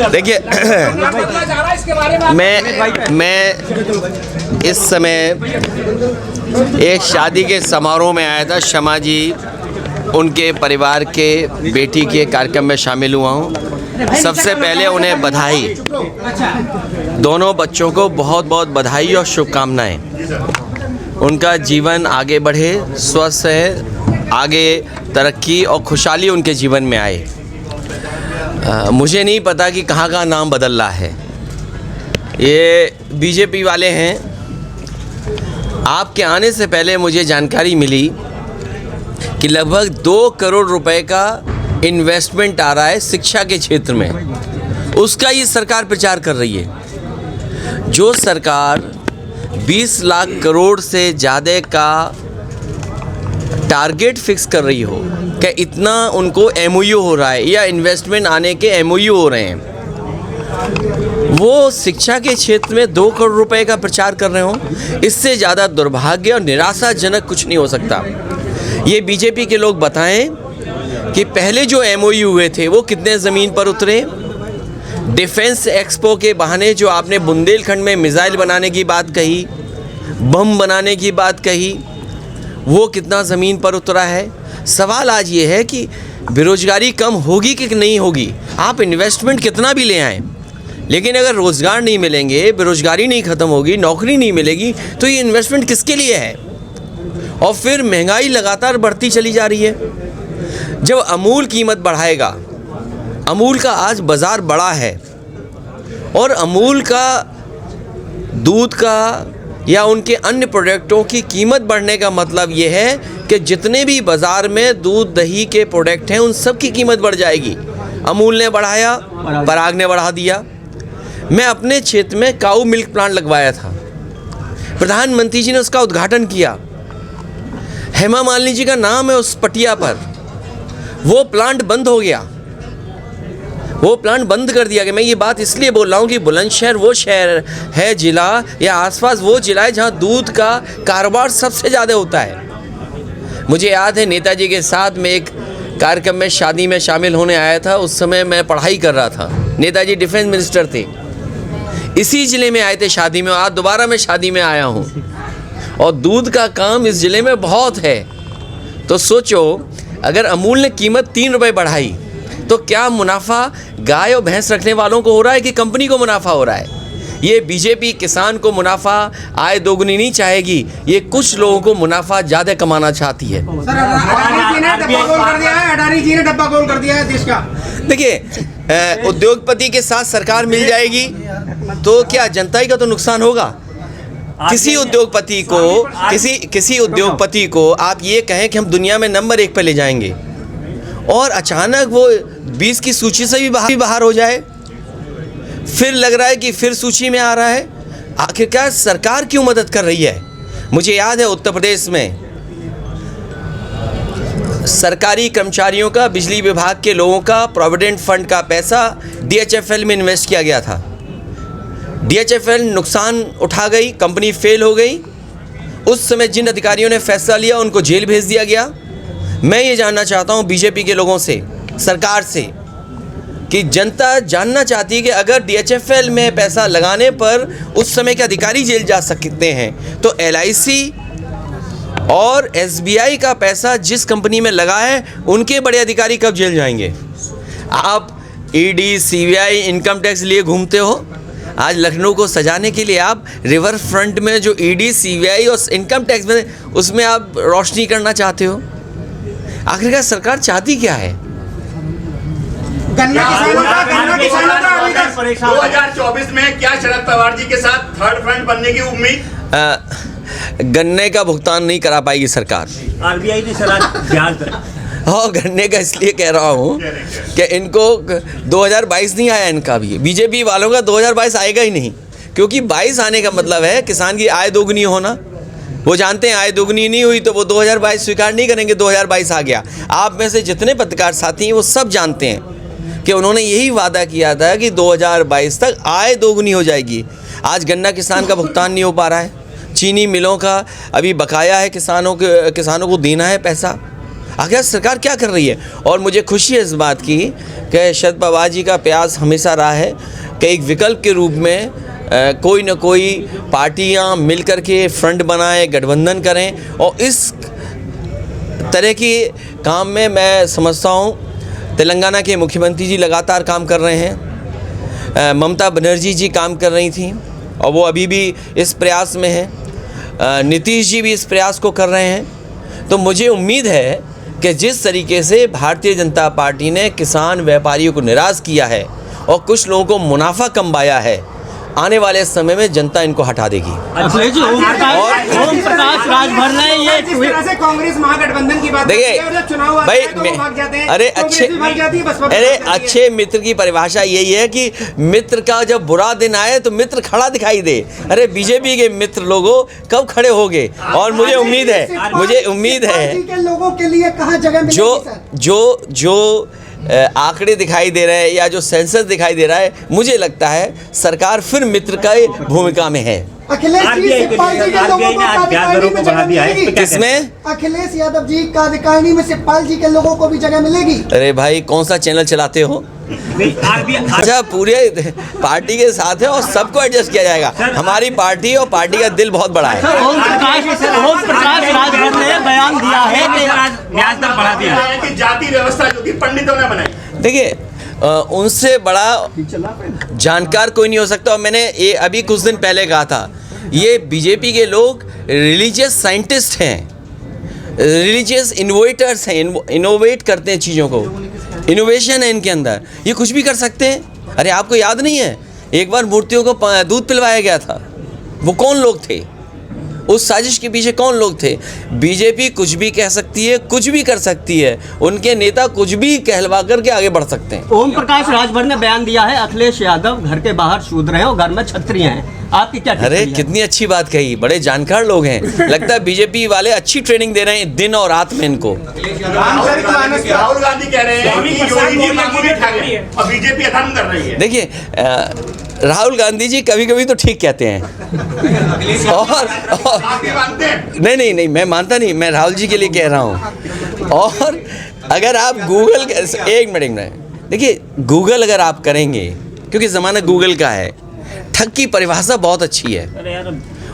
देखिए मैं इस समय एक शादी के समारोह में आया था। शमा जी उनके परिवार के बेटी के कार्यक्रम में शामिल हुआ हूँ। सबसे पहले उन्हें बधाई, दोनों बच्चों को बहुत बहुत बधाई और शुभकामनाएं। उनका जीवन आगे बढ़े, स्वस्थ है, आगे तरक्की और खुशहाली उनके जीवन में आए। मुझे नहीं पता कि कहाँ का नाम बदल रहा है। ये बीजेपी वाले हैं। आपके आने से पहले मुझे जानकारी मिली कि लगभग 2 करोड़ रुपए का इन्वेस्टमेंट आ रहा है शिक्षा के क्षेत्र में। उसका ये सरकार प्रचार कर रही है। जो सरकार 20 लाख करोड़ से ज़्यादा का टारगेट फिक्स कर रही हो, क्या इतना उनको एमओयू हो रहा है या इन्वेस्टमेंट आने के एमओयू हो रहे हैं, वो शिक्षा के क्षेत्र में 2 करोड़ रुपए का प्रचार कर रहे हो, इससे ज़्यादा दुर्भाग्य और निराशाजनक कुछ नहीं हो सकता। ये बीजेपी के लोग बताएं कि पहले जो एमओयू हुए थे वो कितने ज़मीन पर उतरे। डिफेंस एक्सपो के बहाने जो आपने बुंदेलखंड में मिसाइल बनाने की बात कही, बम बनाने की बात कही, वो कितना ज़मीन पर उतरा है। सवाल आज ये है कि बेरोज़गारी कम होगी कि नहीं होगी। आप इन्वेस्टमेंट कितना भी ले आएँ, लेकिन अगर रोज़गार नहीं मिलेंगे, बेरोज़गारी नहीं ख़त्म होगी, नौकरी नहीं मिलेगी, तो ये इन्वेस्टमेंट किसके लिए है। और फिर महंगाई लगातार बढ़ती चली जा रही है। जब अमूल कीमत बढ़ाएगा, अमूल का आज बाज़ार बड़ा है, और अमूल का दूध का या उनके अन्य प्रोडक्टों की कीमत बढ़ने का मतलब ये है कि जितने भी बाज़ार में दूध दही के प्रोडक्ट हैं उन सब की कीमत बढ़ जाएगी। अमूल ने बढ़ाया, पराग ने बढ़ा दिया। मैं अपने क्षेत्र में काऊ मिल्क प्लांट लगवाया था, प्रधानमंत्री जी ने उसका उद्घाटन किया। हेमा मालिनी जी का नाम है उस पटिया पर। वो प्लांट बंद हो गया, वो प्लांट बंद कर दिया गया। मैं ये बात इसलिए बोल रहा हूँ कि बुलंदशहर वो शहर है, ज़िला या आसपास वो ज़िला है जहाँ दूध का कारोबार सबसे ज़्यादा होता है। मुझे याद है नेताजी के साथ में एक कार्यक्रम में शादी में शामिल होने आया था। उस समय मैं पढ़ाई कर रहा था, नेताजी डिफेंस मिनिस्टर थे। इसी ज़िले में आए थे शादी में, आज दोबारा मैं शादी में आया हूँ, और दूध का काम इस ज़िले में बहुत है। तो सोचो, अगर अमूल ने कीमत 3 रुपये बढ़ाई तो क्या मुनाफा गाय और भैंस रखने वालों को हो रहा है कि कंपनी को मुनाफा हो रहा है। ये बीजेपी किसान को मुनाफा, आय दोगुनी नहीं चाहेगी, ये कुछ लोगों को मुनाफा ज़्यादा कमाना चाहती है। अडानी जी ने डब्बा गोल कर दिया है देश का। देखिए, उद्योगपति के साथ सरकार मिल जाएगी तो क्या जनता का तो नुकसान होगा। किसी उद्योगपति को आप ये कहें कि हम दुनिया में नंबर 1 पे ले जाएंगे, और अचानक वो 20 की सूची से भी बाहर हो जाए, फिर लग रहा है कि फिर सूची में आ रहा है। आखिरकार सरकार क्यों मदद कर रही है। मुझे याद है उत्तर प्रदेश में सरकारी कर्मचारियों का, बिजली विभाग के लोगों का प्रोविडेंट फंड का पैसा DHFL में इन्वेस्ट किया गया था। DHFL नुकसान उठा गई, कंपनी फेल हो गई। उस समय जिन अधिकारियों ने फैसला लिया उनको जेल भेज दिया गया। मैं ये जानना चाहता हूँ बीजेपी के लोगों से, सरकार से, कि जनता जानना चाहती है कि अगर DHFL में पैसा लगाने पर उस समय के अधिकारी जेल जा सकते हैं, तो LIC और SBI का पैसा जिस कंपनी में लगा है उनके बड़े अधिकारी कब जेल जाएंगे। आप ED, CBI, इनकम टैक्स लिए घूमते हो। आज लखनऊ को सजाने के लिए आप रिवर फ्रंट में जो ED, CBI और इनकम टैक्स में, उसमें आप रोशनी करना चाहते हो। आखिरकार सरकार चाहती क्या है। 2024 में क्या शरद पवार जी के साथ थर्ड फ्रंट बनने की उम्मीद। गन्ने का भुगतान नहीं करा पाएगी सरकार। RBI ने ब्याज और गन्ने का इसलिए कह रहा हूँ कि इनको 2022 नहीं आया, इनका भी, बीजेपी वालों का 2022 आएगा ही नहीं, क्योंकि 22 आने का मतलब है किसान की आय दोगुनी होना। वो जानते हैं आय दोगुनी नहीं हुई तो वो 2022 स्वीकार नहीं करेंगे। 2022 आ गया। आप में से जितने पत्रकार साथी हैं वो सब जानते हैं कि उन्होंने यही वादा किया था कि 2022 तक आय दोगुनी हो जाएगी। आज गन्ना किसान का भुगतान नहीं हो पा रहा है, चीनी मिलों का अभी बकाया है, किसानों को देना है पैसा। आखिर सरकार क्या कर रही है। और मुझे खुशी है इस बात की कि शरद पवार जी का प्रयास हमेशा रहा है कि एक विकल्प के रूप में कोई न कोई पार्टियां मिलकर के फ्रंट बनाएं, गठबंधन करें। और इस तरह की काम में मैं समझता हूँ तेलंगाना के मुख्यमंत्री जी लगातार काम कर रहे हैं, ममता बनर्जी जी काम कर रही थी और वो अभी भी इस प्रयास में हैं, नीतीश जी भी इस प्रयास को कर रहे हैं। तो मुझे उम्मीद है कि जिस तरीके से भारतीय जनता पार्टी ने किसान व्यापारियों को निराश किया है और कुछ लोगों को मुनाफा कमाया है, आने वाले समय में जनता इनको हटा देगी। अखिलेश जी, ओम प्रकाश राजभर ने ये जिस तरह से कांग्रेस महागठबंधन की बात देखिए भाई, अरे अच्छे मित्र की परिभाषा यही है कि मित्र का जब बुरा दिन आए तो मित्र खड़ा दिखाई दे। अरे बीजेपी के मित्र लोगों कब खड़े होंगे। और मुझे उम्मीद है लोगों के लिए कहाँ जगह मिलेगी? जो आंकड़े दिखाई दे रहे हैं या जो सेंसस दिखाई दे रहा है, मुझे लगता है सरकार फिर मित्र का भूमिका में है। अखिलेश किसमें? अखिलेश यादव जी कार्यकारिणी में शिवपाल जी के लोगों को भी जगह मिलेगी? अरे भाई, कौन सा चैनल चलाते हो? अच्छा, पूरे पार्टी के साथ है और सबको एडजस्ट किया जाएगा। हमारी पार्टी और पार्टी का दिल बहुत बड़ा है। ओम प्रकाश राजभर ने बयान दिया है कि ब्याज दर बढ़ा दिया है कि जाति व्यवस्था जो थी पंडितों ने बनाई। देखिए, उनसे बड़ा जानकार कोई नहीं हो सकता। और मैंने ये अभी कुछ दिन पहले कहा था, ये बीजेपी के लोग रिलीजियस साइंटिस्ट हैं, रिलीजियस इनोवेटर्स हैं, इनोवेट करते हैं चीज़ों को, इनोवेशन है इनके अंदर, ये कुछ भी कर सकते हैं। अरे आपको याद नहीं है, एक बार मूर्तियों को दूध पिलवाया गया था, वो कौन लोग थे? उस साजिश के पीछे कौन लोग थे? बीजेपी कुछ भी कह सकती है, कुछ भी कर सकती है, उनके नेता कुछ भी कहलवा करके आगे बढ़ सकते हैं। ओम प्रकाश राजभर ने बयान दिया है अखिलेश यादव घर के बाहर शूद्र हैं और घर में क्षत्रिय हैं। आपकी क्या? अरे कितनी अच्छी बात कही, बड़े जानकार लोग हैं। लगता है बीजेपी वाले अच्छी ट्रेनिंग दे रहे हैं दिन और रात में इनको। राहुल गांधी कह रहे हैं कि योगी जी मामूली ठग है और बीजेपी अधर्म कर रही है। देखिए, राहुल गांधी जी कभी कभी तो ठीक कहते हैं और नहीं, मैं मानता नहीं, मैं राहुल जी के लिए कह रहा हूँ। और अगर आप गूगल, एक मिनट, देखिए गूगल अगर आप करेंगे, क्योंकि ज़माना गूगल का है, ठग की परिभाषा बहुत अच्छी है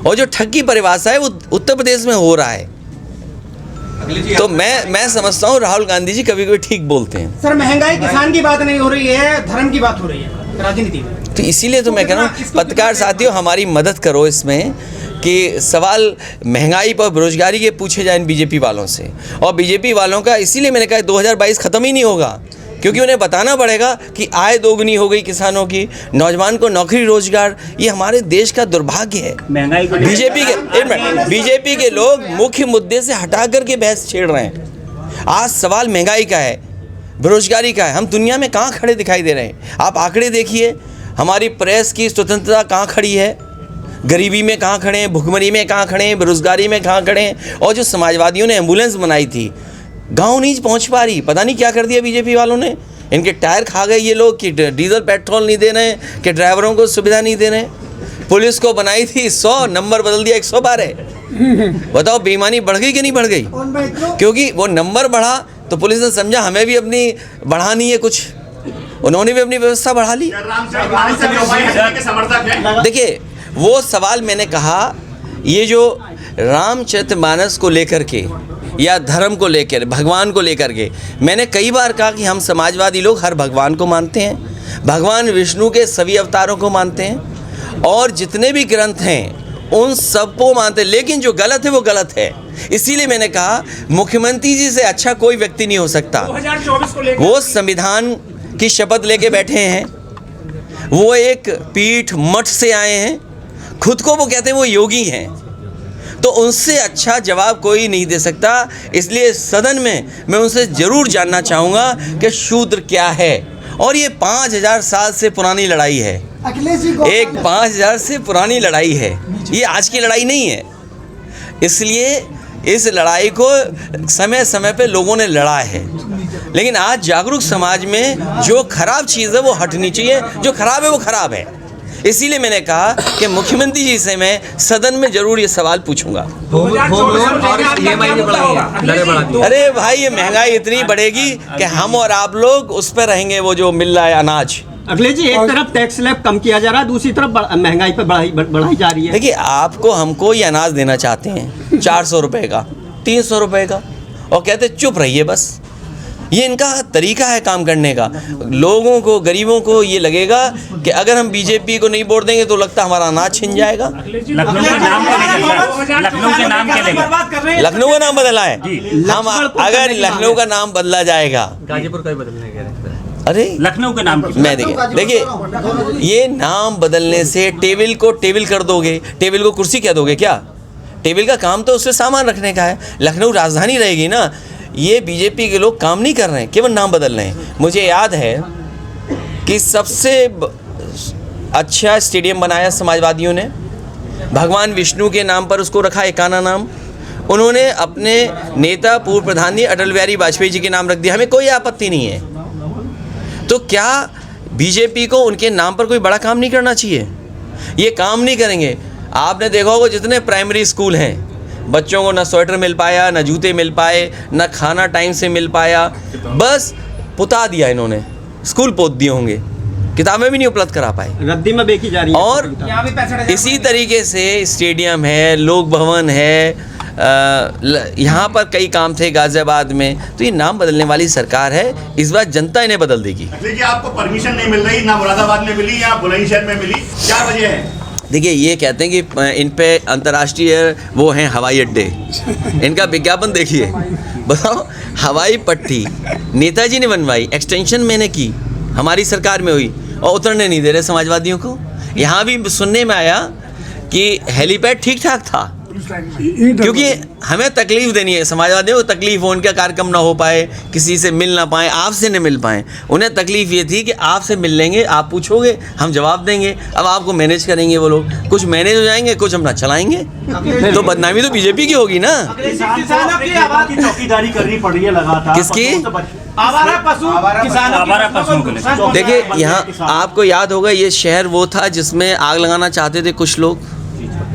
और जो ठग की परिभाषा है वो उत्तर प्रदेश में हो रहा है। तो मैं समझता हूँ राहुल गांधी जी कभी कभी ठीक बोलते हैं। सर, महंगाई किसान की बात नहीं हो रही है, धर्म की बात हो रही है राजनीति में। तो इसीलिए तो मैं कह रहा हूँ पत्रकार साथियों, हमारी मदद करो इसमें कि सवाल महंगाई पर, बेरोजगारी के पूछे जाए बीजेपी वालों से। और बीजेपी वालों का इसीलिए मैंने कहा 2022 ख़त्म ही नहीं होगा, क्योंकि उन्हें बताना पड़ेगा कि आय दोगुनी हो गई किसानों की, नौजवान को नौकरी रोजगार, ये हमारे देश का दुर्भाग्य है। महंगाई को बीजेपी के लोग मुख्य मुद्दे से हटा करके बहस छेड़ रहे हैं। आज सवाल महंगाई का है, बेरोजगारी का है। हम दुनिया में कहाँ खड़े दिखाई दे रहे हैं? आप आंकड़े देखिए, हमारी प्रेस की स्वतंत्रता कहाँ खड़ी है, गरीबी में कहाँ खड़े हैं, भुखमरी में कहाँ खड़े हैं, बेरोजगारी में कहाँ खड़े हैं। और जो समाजवादियों ने एम्बुलेंस बनाई थी, गांव नहीं पहुंच पा रही, पता नहीं क्या कर दिया बीजेपी वालों ने। इनके टायर खा गए ये लोग कि डीजल पेट्रोल नहीं दे रहे हैं, कि ड्राइवरों को सुविधा नहीं दे रहे हैं। पुलिस को बनाई थी 100, नंबर बदल दिया 112। बताओ बेईमानी बढ़ गई कि नहीं बढ़ गई? क्योंकि वो नंबर बढ़ा तो पुलिस ने समझा हमें भी अपनी बढ़ानी है कुछ, उन्होंने भी अपनी व्यवस्था बढ़ा ली। देखिए, वो सवाल मैंने कहा, ये जो रामचरितमानस को लेकर के या धर्म को लेकर, भगवान को लेकर के, मैंने कई बार कहा कि हम समाजवादी लोग हर भगवान को मानते हैं, भगवान विष्णु के सभी अवतारों को मानते हैं और जितने भी ग्रंथ हैं उन सबको मानते हैं, लेकिन जो गलत है वो गलत है। इसीलिए मैंने कहा मुख्यमंत्री जी से अच्छा कोई व्यक्ति नहीं हो सकता। वो संविधान की शपथ लेके बैठे हैं, वो एक पीठ मठ से आए हैं, खुद को वो कहते हैं वो योगी हैं, तो उनसे अच्छा जवाब कोई नहीं दे सकता। इसलिए सदन में मैं उनसे ज़रूर जानना चाहूँगा कि शूद्र क्या है। और ये 5000 साल से पुरानी लड़ाई है, एक 5000 से पुरानी लड़ाई है, ये आज की लड़ाई नहीं है। इसलिए इस लड़ाई को समय समय पे लोगों ने लड़ा है, लेकिन आज जागरूक समाज में जो खराब चीज़ है वो हटनी चाहिए, जो खराब है वो खराब है। इसीलिए मैंने कहा कि मुख्यमंत्री जी से मैं सदन में जरूर ये सवाल पूछूंगा। अरे भाई, ये महंगाई इतनी बढ़ेगी कि हम और आप लोग उस पर रहेंगे, वो जो मिल रहा है अनाज। अखिलेश जी, एक तरफ टैक्स स्लैब कम किया जा रहा है, दूसरी तरफ महंगाई पे बढ़ाई जा रही है। देखिए, आपको हमको ये अनाज देना चाहते हैं 400 रुपए का, 300 रुपए का, और कहते चुप रहिए बस। ये इनका तरीका है काम करने का। लोगों को, गरीबों को ये लगेगा कि अगर हम बीजेपी को नहीं वोट देंगे तो लगता है हमारा अनाज छिन जाएगा। लखनऊ के नाम के लिए लखनऊ का नाम बदला है। हम अगर लखनऊ का नाम बदला जाएगा, गाजीपुर का ही बदलने कह रहे हैं। अरे लखनऊ के नाम मैं देखिए, ये नाम बदलने से टेबल को टेबल कर दोगे, टेबल को कुर्सी कह दोगे क्या? टेबल का काम तो उससे सामान रखने का है। लखनऊ राजधानी रहेगी ना। ये बीजेपी के लोग काम नहीं कर रहे हैं, केवल नाम बदल रहे हैं। मुझे याद है कि सबसे अच्छा स्टेडियम बनाया समाजवादियों ने, भगवान विष्णु के नाम पर उसको रखा, एकाना नाम। उन्होंने अपने नेता पूर्व प्रधानी अटल बिहारी वाजपेयी जी के नाम रख दिया। हमें कोई आपत्ति नहीं है। तो क्या बीजेपी को उनके नाम पर कोई बड़ा काम नहीं करना चाहिए? ये काम नहीं करेंगे। आपने देखा होगा जितने प्राइमरी स्कूल हैं, बच्चों को ना स्वेटर मिल पाया, ना जूते मिल पाए, ना खाना टाइम से मिल पाया, बस पुता दिया इन्होंने, स्कूल पोत दिए होंगे, किताबें भी नहीं उपलब्ध करा पाए, रद्दी में बेची जा रही है। और यहाँ भी 65,000 इसी तरीके से स्टेडियम है, लोक भवन है, यहाँ पर कई काम थे गाजियाबाद में। तो ये नाम बदलने वाली सरकार है। इस बार जनता इन्हें बदल देगी। अखिलेश जी, आपको परमिशन नहीं मिल रही, ना मुरादाबाद में मिली, या बुलंदशहर में मिली, क्या वजह है? देखिए, ये कहते हैं कि इन पे अंतर्राष्ट्रीय वो हैं हवाई अड्डे। इनका विज्ञापन देखिए, बताओ, हवाई पट्टी नेताजी ने बनवाई, एक्सटेंशन मैंने की, हमारी सरकार में हुई, और उतरने नहीं दे रहे समाजवादियों को। यहाँ भी सुनने में आया कि हेलीपैड ठीक ठाक था, क्योंकि हमें तकलीफ देनी है। समाजवादियों को तकलीफ हो, उनका कार्यक्रम ना हो पाए, किसी से मिल ना पाए, आपसे न मिल पाए। उन्हें तकलीफ ये थी कि आपसे मिल लेंगे, आप पूछोगे, हम जवाब देंगे। अब आपको मैनेज करेंगे वो लोग, कुछ मैनेज हो जाएंगे, कुछ हम ना चलाएंगे, तो बदनामी तो बीजेपी की होगी ना। किसानों की चौकीदारी करनी पड़ रही है लगातार। किसकी? आवारा पशुओं के लिए। देखिए, यहाँ आपको याद होगा, ये शहर वो था जिसमें आग लगाना चाहते थे कुछ लोग,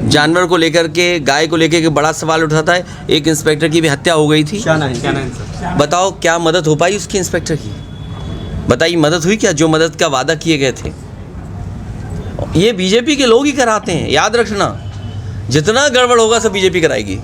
जानवर को लेकर के, गाय को लेकर के बड़ा सवाल उठाता है। एक इंस्पेक्टर की भी हत्या हो गई थी। बताओ, क्या मदद हो पाई उसकी, इंस्पेक्टर की? बताइए, मदद हुई क्या? जो मदद का वादा किए गए थे, ये बीजेपी के लोग ही कराते हैं। याद रखना, जितना गड़बड़ होगा सब बीजेपी कराएगी।